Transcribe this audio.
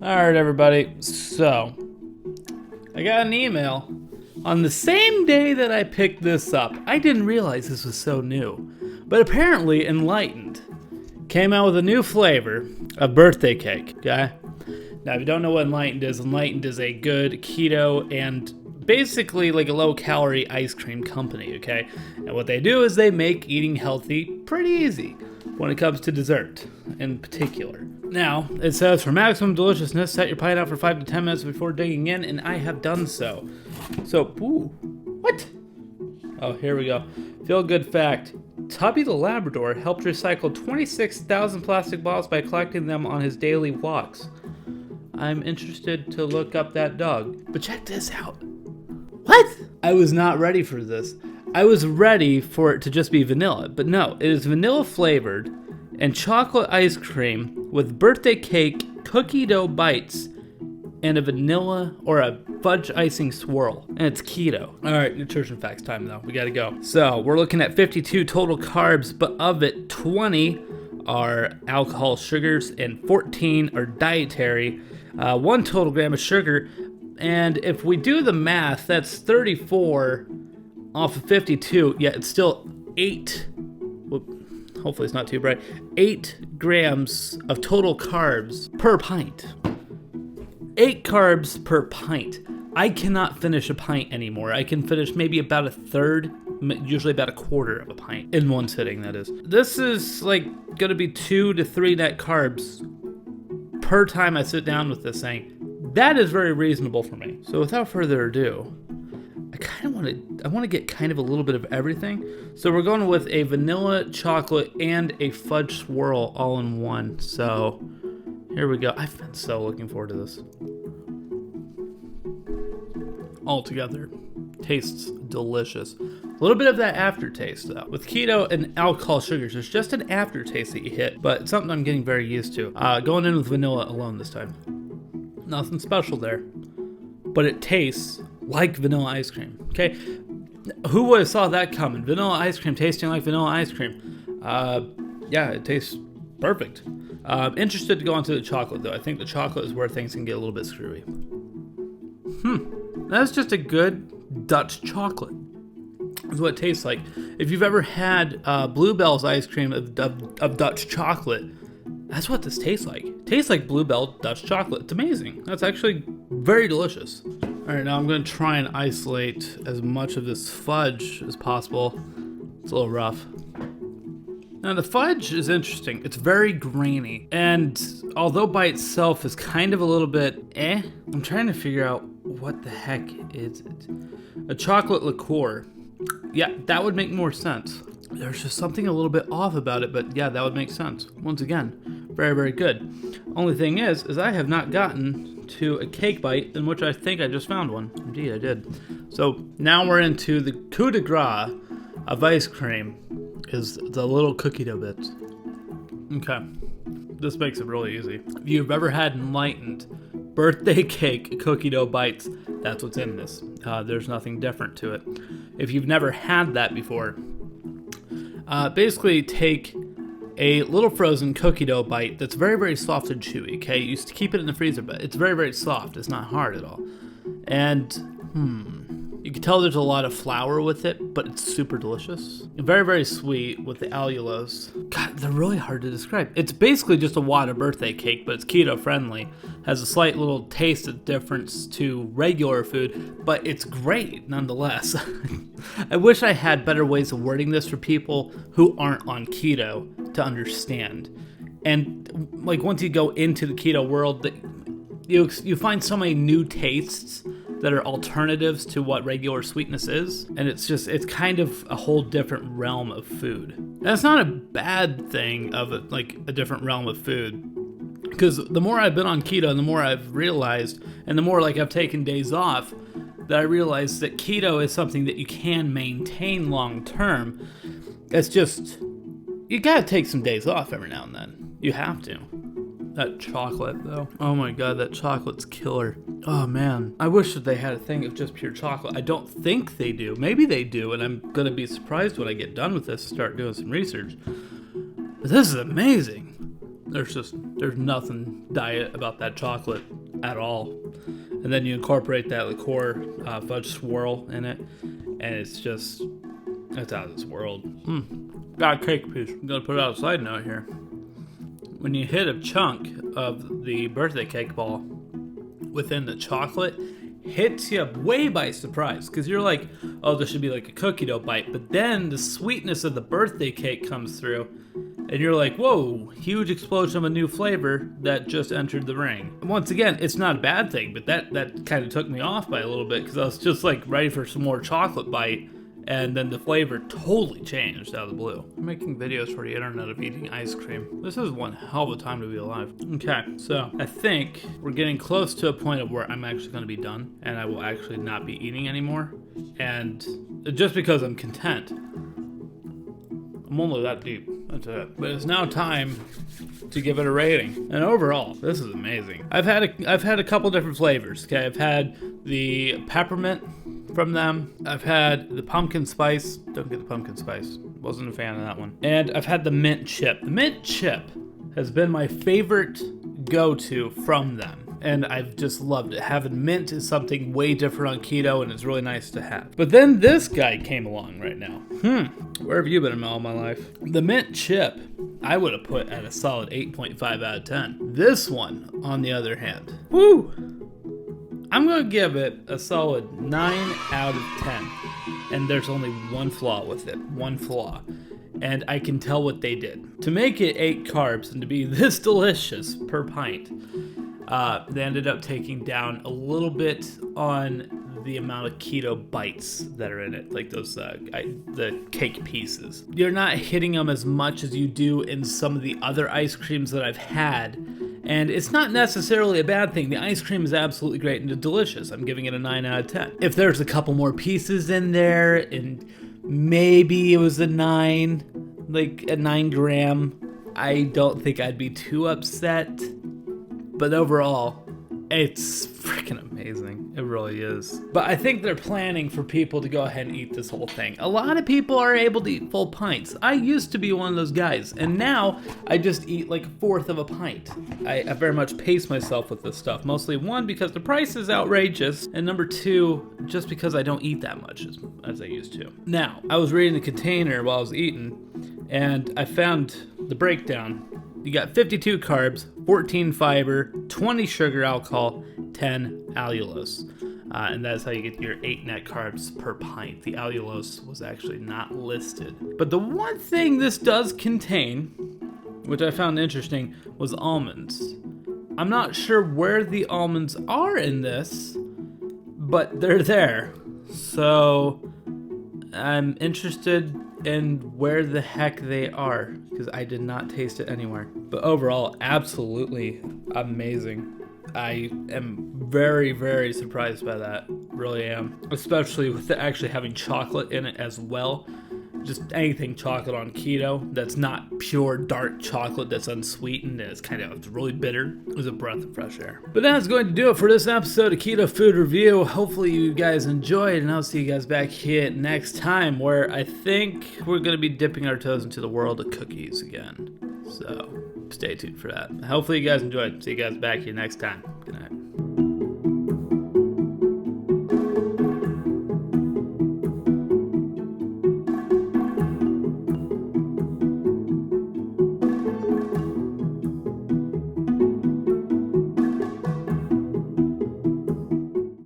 Alright, everybody. So, I got an email on the same day that I picked this up. I didn't realize this was so new. But apparently, Enlightened came out with a new flavor of birthday cake, okay? Now, if you don't know what Enlightened is a good keto and basically like a low-calorie ice cream company, okay? And what they do is they make eating healthy pretty easy when it comes to dessert in particular. Now, it says, for maximum deliciousness, set your pint out for 5 to 10 minutes before digging in, and I have done so. So, ooh, what? Oh, here we go. Feel good fact. Tubby the Labrador helped recycle 26,000 plastic bottles by collecting them on his daily walks. I'm interested to look up that dog. But check this out. What? I was not ready for this. I was ready for it to just be vanilla, but no, it is vanilla flavored and chocolate ice cream with birthday cake, cookie dough bites, and a vanilla or a fudge icing swirl. And it's keto. All right, nutrition facts time though. We gotta go. So we're looking at 52 total carbs, but of it, 20 are alcohol sugars and 14 are dietary. 1 total gram of sugar. And if we do the math, that's 34 off of 52. Yeah, it's still 8. Hopefully it's not too bright. 8 grams of total carbs per pint. 8 carbs per pint. I cannot finish a pint anymore. I can finish maybe about a third, usually about a quarter of a pint in one sitting, that is. This is like gonna be 2 to 3 net carbs per time I sit down with this thing. That is very reasonable for me. So without further ado, I want to get kind of a little bit of everything. So we're going with a vanilla, chocolate, and a fudge swirl all in one. So here we go. I've been so looking forward to this. All together. Tastes delicious. A little bit of that aftertaste though. With keto and alcohol sugars, there's just an aftertaste that you hit, but it's something I'm getting very used to. Going in with vanilla alone this time. Nothing special there, but it tastes like vanilla ice cream. Okay, who would have saw that coming? Vanilla ice cream tasting like vanilla ice cream. Yeah, it tastes perfect. Interested to go on to the chocolate though. I think the chocolate is where things can get a little bit screwy. That's just a good Dutch chocolate. Is what it tastes like. If you've ever had Bluebell's ice cream of Dutch chocolate, that's what this tastes like. It tastes like Bluebell Dutch chocolate. It's amazing. That's actually very delicious. All right, now I'm going to try and isolate as much of this fudge as possible. It's a little rough. Now the fudge is interesting. It's very grainy. And although by itself is kind of a little bit I'm trying to figure out what the heck is it. A chocolate liqueur. Yeah, that would make more sense. There's just something a little bit off about it, but yeah, that would make sense. Once again, very, very good. Only thing is I have not gotten to a cake bite, in which I think I just found one. Indeed, I did. So now we're into the coup de grace of ice cream, is the little cookie dough bits. Okay, this makes it really easy. If you've ever had Enlightened birthday cake cookie dough bites, that's what's in this. There's nothing different to it. If you've never had that before, basically take a little frozen cookie dough bite that's very, very soft and chewy, okay? You used to keep it in the freezer, but it's very, very soft. It's not hard at all. And, you can tell there's a lot of flour with it, but it's super delicious. Very, very sweet with the allulose. God, they're really hard to describe. It's basically just a wad birthday cake, but it's keto friendly. Has a slight little taste of difference to regular food, but it's great nonetheless. I wish I had better ways of wording this for people who aren't on keto to understand. And like once you go into the keto world, you find so many new tastes that are alternatives to what regular sweetness is, and it's kind of a whole different realm of food. And that's not a bad thing of it, like a different realm of food, because the more I've been on keto, the more I've realized, and the more like I've taken days off, that I realized that keto is something that you can maintain long term. It's just, you gotta take some days off every now and then. You have to. That chocolate, though. Oh my god, that chocolate's killer. Oh man. I wish that they had a thing of just pure chocolate. I don't think they do. Maybe they do, and I'm gonna be surprised when I get done with this and start doing some research. But this is amazing. There's nothing diet about that chocolate at all. And then you incorporate that liqueur fudge swirl in it, and it's out of this world. Got a cake piece. I'm gonna put out a side note here. When you hit a chunk of the birthday cake ball within the chocolate, hits you way by surprise, because you're like, oh, this should be like a cookie dough bite, but then the sweetness of the birthday cake comes through, and you're like, whoa, huge explosion of a new flavor that just entered the ring. And once again, it's not a bad thing, but that kind of took me off by a little bit, because I was just like ready for some more chocolate bite, and then the flavor totally changed out of the blue. I'm making videos for the internet of eating ice cream. This is one hell of a time to be alive. Okay, so I think we're getting close to a point of where I'm actually gonna be done, and I will actually not be eating anymore. And just because I'm content, I'm only that deep, that's it. But it's now time to give it a rating. And overall, this is amazing. I've had a couple different flavors, okay? I've had the peppermint from them. I've had the pumpkin spice. Don't get the pumpkin spice. Wasn't a fan of that one. And I've had the mint chip. The mint chip has been my favorite go-to from them. And I've just loved it. Having mint is something way different on keto, and it's really nice to have. But then this guy came along right now. Where have you been in all my life? The mint chip, I would have put at a solid 8.5 out of 10. This one, on the other hand, woo! I'm gonna give it a solid 9 out of 10. And there's only one flaw with it, one flaw. And I can tell what they did. To make it 8 carbs and to be this delicious per pint, they ended up taking down a little bit on the amount of keto bites that are in it, like those the cake pieces. You're not hitting them as much as you do in some of the other ice creams that I've had, and it's not necessarily a bad thing. The ice cream is absolutely great and delicious. I'm giving it a 9 out of 10. If there's a couple more pieces in there, and maybe it was a 9, like a 9 gram, I don't think I'd be too upset. But overall, it's freaking amazing. It really is. But I think they're planning for people to go ahead and eat this whole thing. A lot of people are able to eat full pints. I used to be one of those guys, and now I just eat like a fourth of a pint. I very much pace myself with this stuff. Mostly, one, because the price is outrageous, and number two, just because I don't eat that much as I used to. Now, I was reading the container while I was eating, and I found the breakdown. You got 52 carbs, 14 fiber, 20 sugar alcohol, 10 allulose. And that's how you get your 8 net carbs per pint. The allulose was actually not listed. But the one thing this does contain, which I found interesting, was almonds. I'm not sure where the almonds are in this, but they're there. So I'm interested in where the heck they are, because I did not taste it anywhere. But overall, absolutely amazing. I am very, very surprised by that. Really am. Especially with it actually having chocolate in it as well. Just anything chocolate on keto that's not pure dark chocolate that's unsweetened and it's really bitter is a breath of fresh air. But that's going to do it for this episode of Keto Food Review. Hopefully you guys enjoyed, and I'll see you guys back here next time, where I think we're going to be dipping our toes into the world of cookies again. So stay tuned for that. Hopefully you guys enjoyed. See you guys back here next time.